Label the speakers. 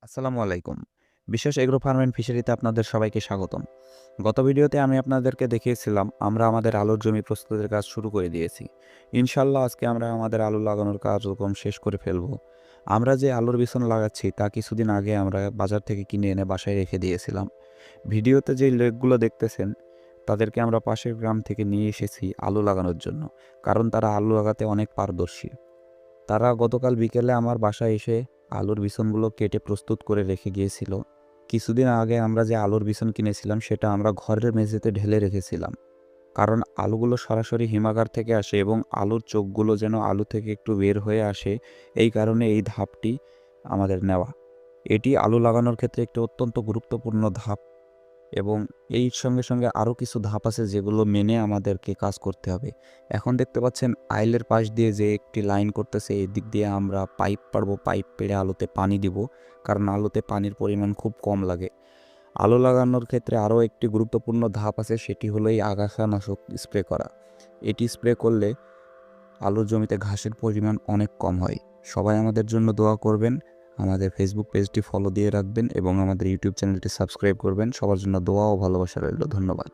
Speaker 1: আসসালামু আলাইকুম। বিশ্বাস এগ্রো ফার্ম অ্যান্ড ফিশারিতে আপনাদের সবাইকে স্বাগতম। গত ভিডিওতে আমি আপনাদেরকে দেখিয়েছিলাম আমরা আমাদের আলুর জমি প্রস্তুতের কাজ শুরু করে দিয়েছি। ইনশাআল্লাহ আজকে আমরা আমাদের আলু লাগানোর কার্যক্রম শেষ করে ফেলব। আমরা যে আলুর বিছন লাগাচ্ছি তা কিছুদিন আগে আমরা বাজার থেকে কিনে এনে বাসায় রেখে দিয়েছিলাম। ভিডিওতে যে লোকগুলো দেখতেছেন তাদেরকে আমরা পাশের গ্রাম থেকে নিয়ে এসেছি আলু লাগানোর জন্য। কারণ তারা আলু লাগাতে অনেক পারদর্শী। তারা গতকাল বিকেলে আমার বাসায় এসে আলুর বিছনগুলো কেটে প্রস্তুত করে রেখে গিয়েছিল। কিছুদিন আগে আমরা যে আলুর বিছন কিনেছিলাম সেটা আমরা ঘরের মেঝেতে ঢেলে রেখেছিলাম। কারণ আলুগুলো সরাসরি হিমাগার থেকে আসে এবং আলুর চোখগুলো যেন আলু থেকে একটু বের হয়ে আসে, এই কারণে এই ধাপটি আমাদের নেওয়া। এটি আলু লাগানোর ক্ষেত্রে একটি অত্যন্ত গুরুত্বপূর্ণ ধাপ এবং এই সঙ্গে আরও কিছু ধাপ আছে যেগুলো মেনে আমাদেরকে কাজ করতে হবে। এখন দেখতে পাচ্ছেন আইলের পাশ দিয়ে যে একটি লাইন করতেছে, এদিক দিয়ে আমরা পাইপ পারবো, পাইপ পেড়ে আলুতে পানি দিব, কারণ আলুতে পানির পরিমাণ খুব কম লাগে। আলু লাগানোর ক্ষেত্রে আরও একটি গুরুত্বপূর্ণ ধাপ আছে, সেটি হলো এই আগাছানাশক স্প্রে করা। এটি স্প্রে করলে আলুর জমিতে ঘাসের পরিমাণ অনেক কম হয়। সবাই আমাদের জন্য দোয়া করবেন, আমাদের ফেসবুক পেজটি ফলো দিয়ে রাখবেন এবং আমাদের ইউটিউব চ্যানেলটি সাবস্ক্রাইব করবেন। সবার জন্য দোয়া ও ভালোবাসা রইল। ধন্যবাদ।